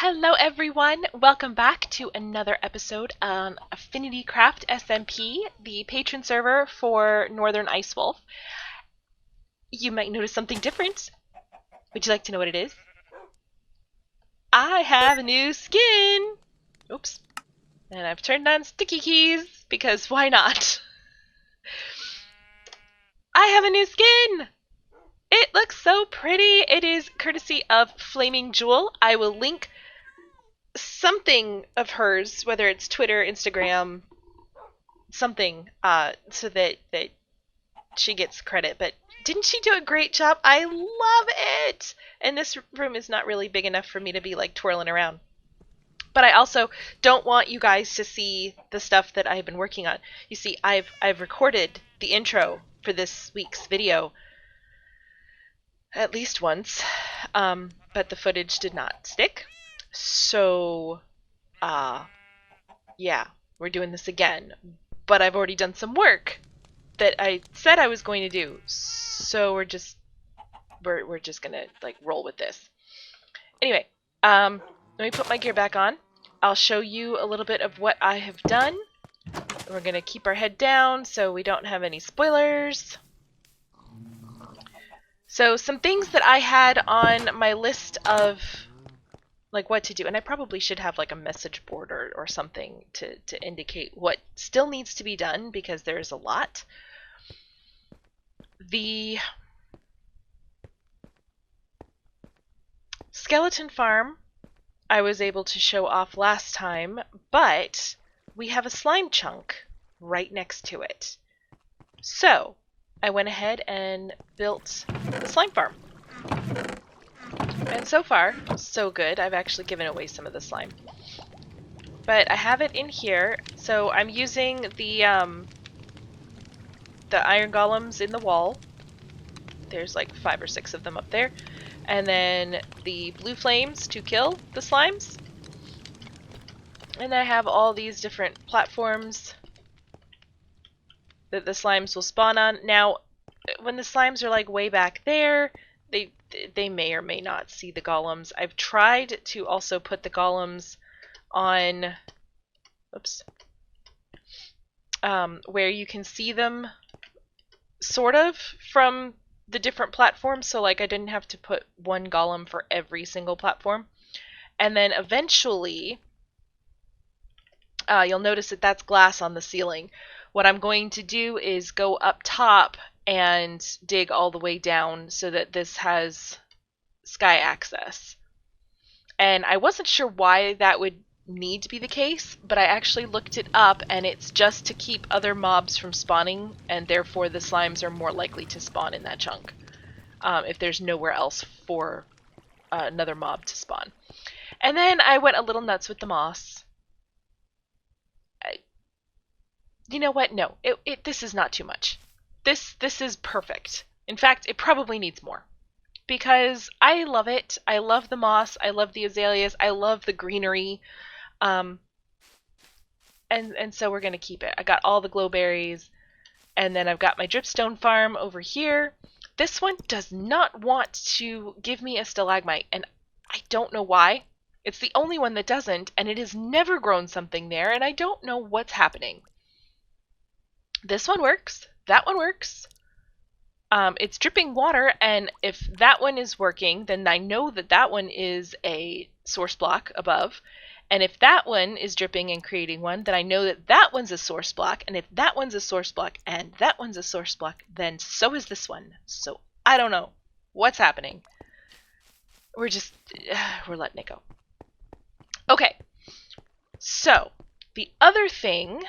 Hello everyone, welcome back to another episode on Affinity Craft SMP, the patron server for Northern Icewolf. You might notice something different. Would you like to know what it is? I have a new skin! Oops. And I've turned on sticky keys, because why not? I have a new skin! It looks so pretty! It is courtesy of FlamingJewel. I will link something of hers, whether it's Twitter, Instagram, something, so that she gets credit. But didn't she do a great job? I love it! And this room is not really big enough for me to be like twirling around. But I also don't want you guys to see the stuff that I've been working on. You see, I've recorded the intro for this week's video at least once, but the footage did not stick. So, yeah, we're doing this again. But I've already done some work that I said I was going to do. So we're just gonna like roll with this. Anyway, let me put my gear back on. I'll show you a little bit of what I have done. We're gonna keep our head down so we don't have any spoilers. So some things that I had on my list of like what to do, and I probably should have like a message board or something to indicate what still needs to be done, because there's a lot. The skeleton farm I was able to show off last time, but we have a slime chunk right next to it. So I went ahead and built the slime farm. And so far, so good. I've actually given away some of the slime. But I have it in here, so I'm using the iron golems in the wall. There's like 5 or 6 of them up there. And then the blue flames to kill the slimes. And I have all these different platforms that the slimes will spawn on. Now, when the slimes are like way back there, they may or may not see the golems. I've tried to also put the golems on, oops, where you can see them sort of from the different platforms, so like I didn't have to put one golem for every single platform. And then eventually, you'll notice that that's glass on the ceiling. What I'm going to do is go up top and dig all the way down so that this has sky access. And I wasn't sure why that would need to be the case, but I actually looked it up, and it's just to keep other mobs from spawning, and therefore the slimes are more likely to spawn in that chunk if there's nowhere else for another mob to spawn. And then I went a little nuts with the moss. You know what? No, this is not too much. This is perfect. In fact, it probably needs more, because I love it. I love the moss. I love the azaleas. I love the greenery. And so we're going to keep it. I got all the glowberries, and then I've got my dripstone farm over here. This one does not want to give me a stalagmite, and I don't know why. It's the only one that doesn't, and it has never grown something there, and I don't know what's happening. This one works. That one works. It's dripping water, and if that one is working, then I know that that one is a source block above. And if that one is dripping and creating one, then I know that that one's a source block. And if that one's a source block and that one's a source block, then so is this one. So I don't know what's happening. We're letting it go. Okay. So the other thing,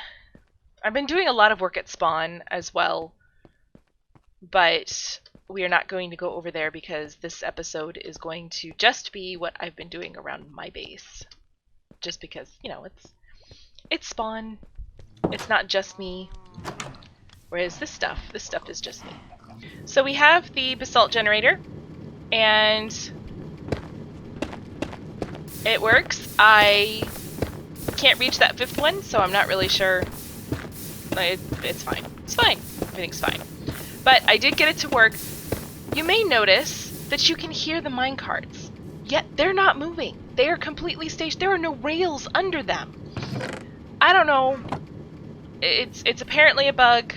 I've been doing a lot of work at spawn as well, but we are not going to go over there because this episode is going to just be what I've been doing around my base. Just because, you know, it's spawn. It's not just me. Whereas this stuff is just me. So we have the basalt generator, and it works. I can't reach that 5th one, so I'm not really sure. It's fine. It's fine. Everything's fine. But I did get it to work. You may notice that you can hear the minecarts, yet they're not moving. They are completely stationary. There are no rails under them. I don't know. It's apparently a bug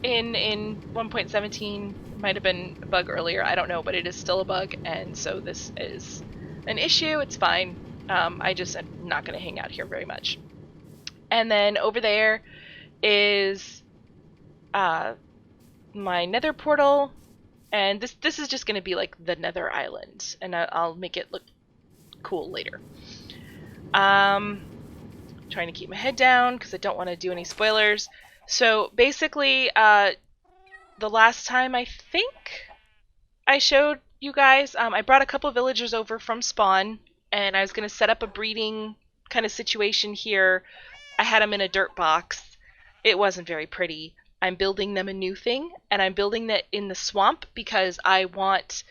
in 1.17. Might have been a bug earlier. I don't know, but it is still a bug, and so this is an issue. It's fine. I just am not going to hang out here very much. And then over there is my nether portal, and this is just going to be like the nether island, and I'll make it look cool later. Trying to keep my head down because I don't want to do any spoilers. So basically, the last time I think I showed you guys, I brought a couple villagers over from spawn, and I was going to set up a breeding kind of situation here. I had them in a dirt box. It wasn't very pretty. I'm building them a new thing, and I'm building that in the swamp because I want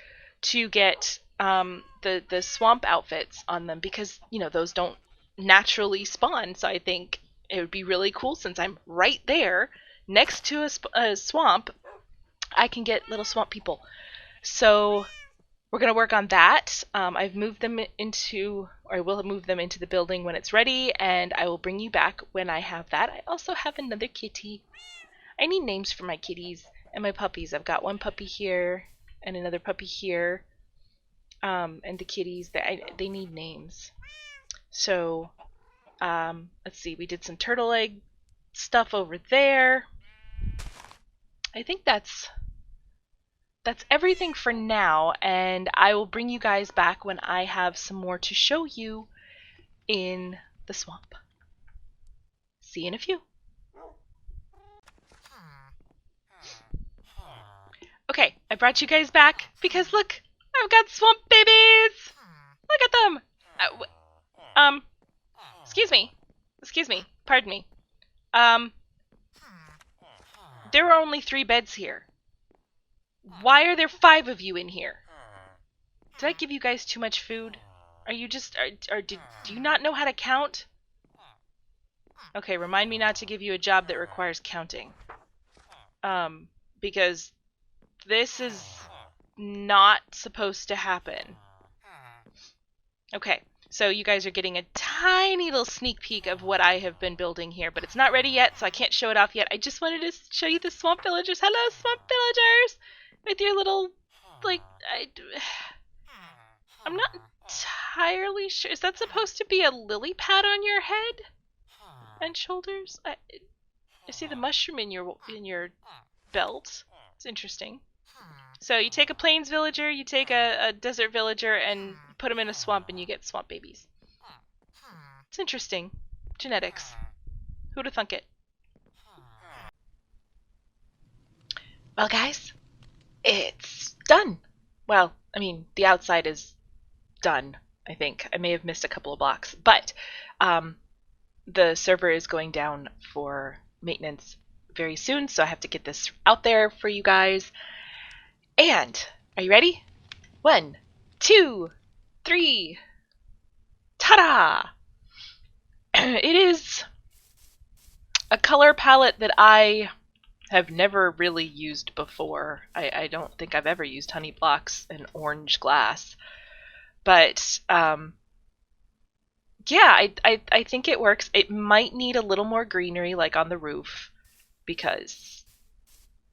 to get the swamp outfits on them because, you know, those don't naturally spawn. So I think it would be really cool since I'm right there next to a swamp. I can get little swamp people. So we're going to work on that. I've moved them into, or I will move them into the building when it's ready, and I will bring you back when I have that. I also have another kitty. I need names for my kitties and my puppies. I've got one puppy here and another puppy here. And the kitties, they need names. So, let's see. We did some turtle egg stuff over there. I think that's everything for now, and I will bring you guys back when I have some more to show you in the swamp. See you in a few. Okay, I brought you guys back because look, I've got swamp babies! Look at them! Excuse me, pardon me. There are only 3 beds here. Why are there 5 of you in here? Did I give you guys too much food? Are you just, do you not know how to count? Okay, remind me not to give you a job that requires counting. Because this is not supposed to happen. Okay, so you guys are getting a tiny little sneak peek of what I have been building here, but it's not ready yet, so I can't show it off yet. I just wanted to show you the swamp villagers. Hello, swamp villagers! With your little, like, I'm not entirely sure. Is that supposed to be a lily pad on your head and shoulders? I see the mushroom in your belt. It's interesting. So you take a plains villager, you take a desert villager, and put them in a swamp, and you get swamp babies. It's interesting. Genetics. Who'd have thunk it? Well, guys, it's done. Well, I mean, the outside is done, I think. I may have missed a couple of blocks, but the server is going down for maintenance very soon, so I have to get this out there for you guys. And, are you ready? 1, 2, 3. Ta-da! It is a color palette that I have never really used before. I don't think I've ever used honey blocks and orange glass. But, yeah, I think it works. It might need a little more greenery, like on the roof, because,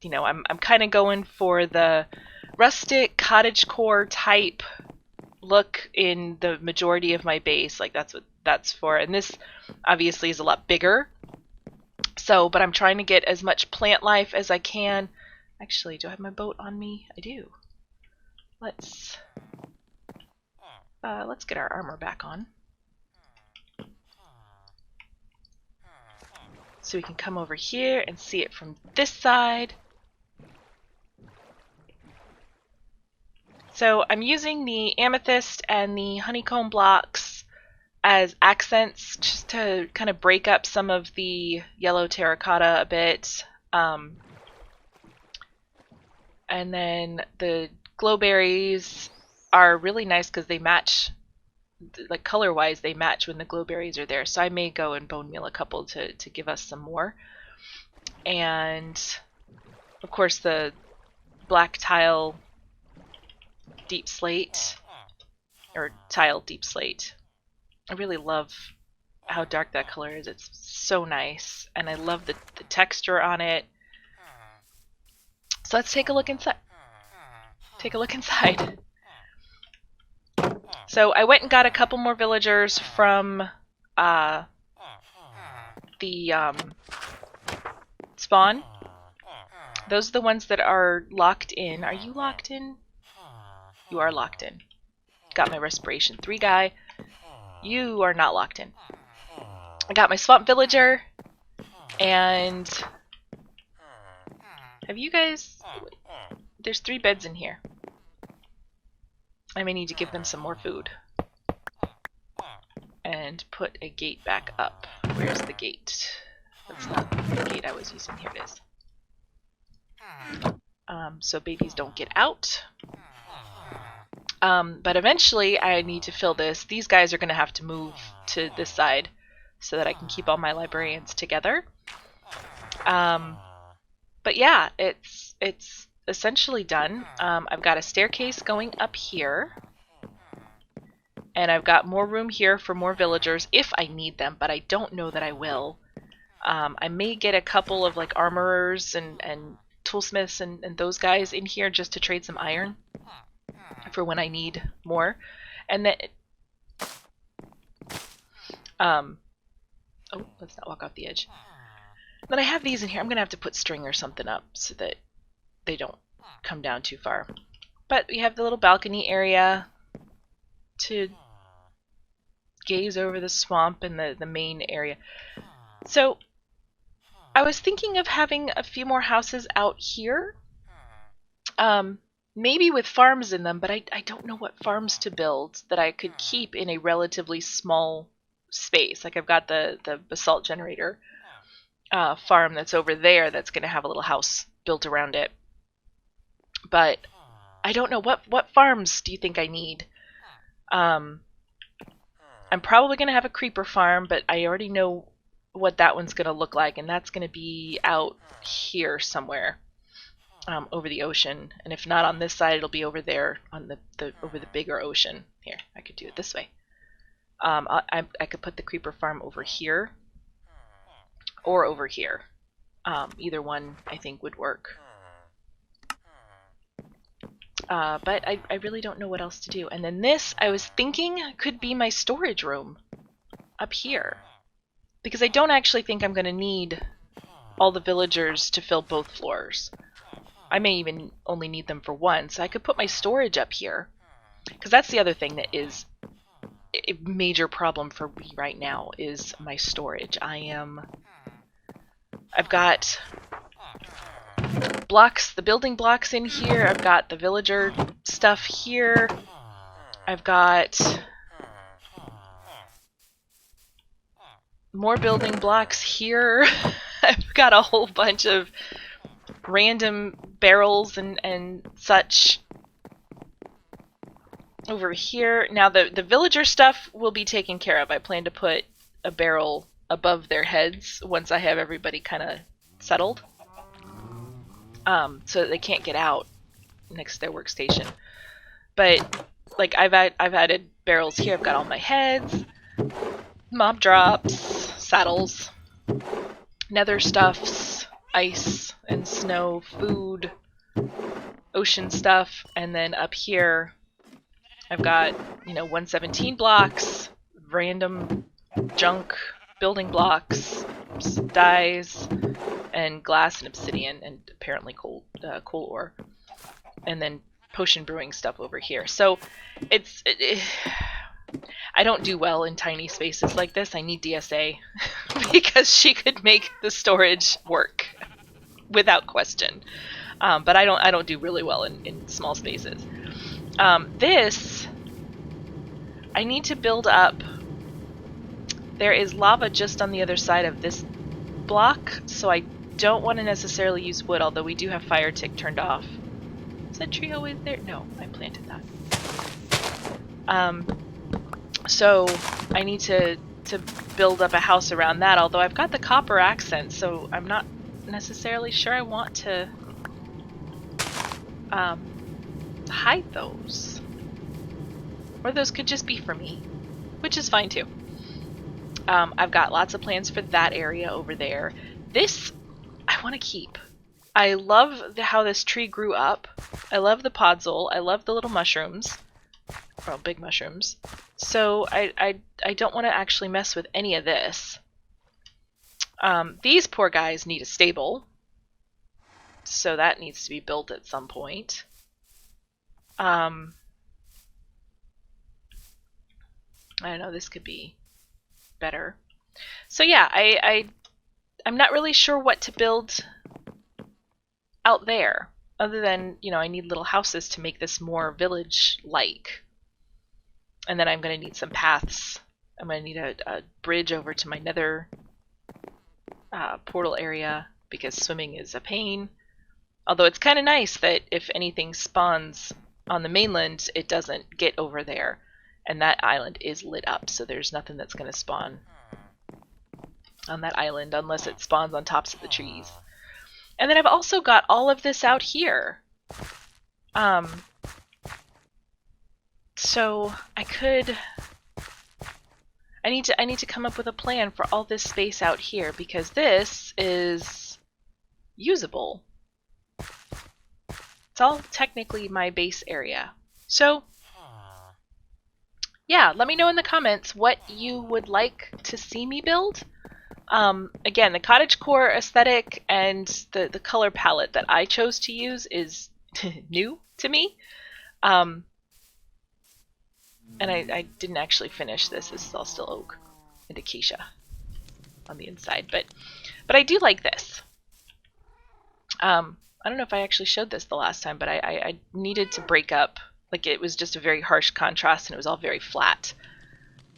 you know, I'm kind of going for the rustic cottagecore type look in the majority of my base. Like, that's what that's for. And this obviously is a lot bigger. So, but I'm trying to get as much plant life as I can. Actually, do I have my boat on me? I do. Let's get our armor back on. So we can come over here and see it from this side. So I'm using the amethyst and the honeycomb blocks as accents just to kind of break up some of the yellow terracotta a bit. And then the glowberries are really nice because they match, like color-wise, they match when the glowberries are there. So I may go and bone meal a couple to give us some more. And of course the black tile deep slate or tile deep slate. I really love how dark that color is. It's so nice, and I love the texture on it. So let's take a look inside. Take a look inside. So I went and got a couple more villagers from the spawn. Those are the ones that are locked in. Are you locked in? You are locked in. Got my respiration 3 guy. You are not locked in. I got my swamp villager. And have you guys... There's 3 beds in here. I may need to give them some more food. And put a gate back up. Where's the gate? That's not the gate I was using. Here it is. So babies don't get out. But eventually I need to fill this. These guys are going to have to move to this side so that I can keep all my librarians together. But yeah, it's essentially done. I've got a staircase going up here. And I've got more room here for more villagers if I need them, but I don't know that I will. I may get a couple of like armorers and toolsmiths and those guys in here just to trade some iron for when I need more. And then oh, let's not walk off the edge. Then I have these in here. I'm gonna have to put string or something up so that they don't come down too far. But we have the little balcony area to gaze over the swamp and the main area. So I was thinking of having a few more houses out here. Maybe with farms in them, but I don't know what farms to build that I could keep in a relatively small space. Like I've got the basalt generator farm that's over there that's going to have a little house built around it. But I don't know, what farms do you think I need? I'm probably going to have a creeper farm, but I already know what that one's going to look like, and that's going to be out here somewhere over the ocean. And if not on this side, it'll be over there on over the bigger ocean. Here, I could do it this way. I could put the creeper farm over here or over here. Either one I think would work. But I really don't know what else to do. And then this, I was thinking, could be my storage room up here. Because I don't actually think I'm going to need all the villagers to fill both floors. I may even only need them for one, so I could put my storage up here. Because that's the other thing that is a major problem for me right now, is my storage. I've got blocks, the building blocks in here. I've got the villager stuff here. I've got more building blocks here. I've got a whole bunch of random barrels and such over here. Now the villager stuff will be taken care of. I plan to put a barrel above their heads once I have everybody kind of settled, so that they can't get out next to their workstation. But like I've added barrels here. I've got all my heads, mob drops, saddles, nether stuffs, ice and snow, food, ocean stuff, and then up here I've got, 117 blocks, random junk, building blocks, dyes, and glass and obsidian, and apparently coal ore, and then potion brewing stuff over here. So I don't do well in tiny spaces like this. I need DSA because she could make the storage work without question. But I don't do really well in small spaces. This I need to build up. There is lava just on the other side of this block, so I don't want to necessarily use wood, although we do have fire tick turned off. Is that tree always there? No, I planted that. So I need to build up a house around that, although I've got the copper accent, so I'm not necessarily sure I want to hide those. Or those could just be for me, which is fine too. I've got lots of plans for that area over there. This, I want to keep. I love how this tree grew up. I love the podzol. I love the little mushrooms. Well, big mushrooms. So I don't want to actually mess with any of this. These poor guys need a stable. So that needs to be built at some point. I don't know, this could be better. So yeah, I'm not really sure what to build out there, other than, you know, I need little houses to make this more village-like. And then I'm going to need some paths. I'm going to need a bridge over to my nether portal area, because swimming is a pain. Although it's kind of nice that if anything spawns on the mainland, it doesn't get over there. And that island is lit up, so there's nothing that's going to spawn on that island unless it spawns on tops of the trees. And then I've also got all of this out here. So I need to come up with a plan for all this space out here, because this is usable. It's all technically my base area. So yeah, let me know in the comments what you would like to see me build. Again, the cottagecore aesthetic and the color palette that I chose to use is new to me. And I didn't actually finish this. This is all still oak and acacia on the inside, but I do like this. I don't know if I actually showed this the last time, but I needed to break up. Like, it was just a very harsh contrast and it was all very flat.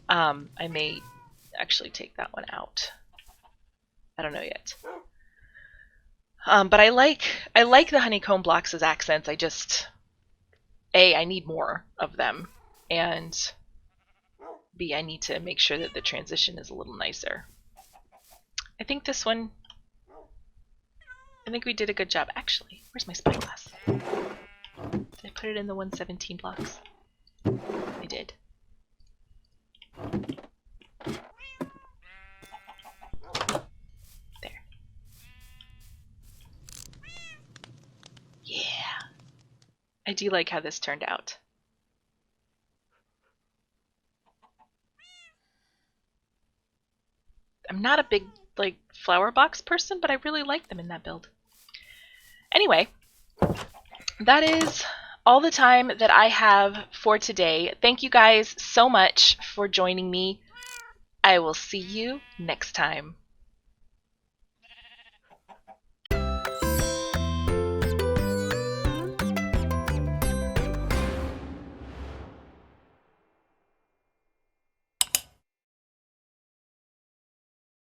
I may actually take that one out. I don't know yet. But I like the honeycomb blocks as accents. I just, A, I need more of them, and B, I need to make sure that the transition is a little nicer. I think this one, I think we did a good job. Actually, where's my spyglass? Did I put it in the 117 blocks? I did. There. Yeah. I do like how this turned out. I'm not a big, like, flower box person, but I really like them in that build. Anyway, that is all the time that I have for today. Thank you guys so much for joining me. I will see you next time.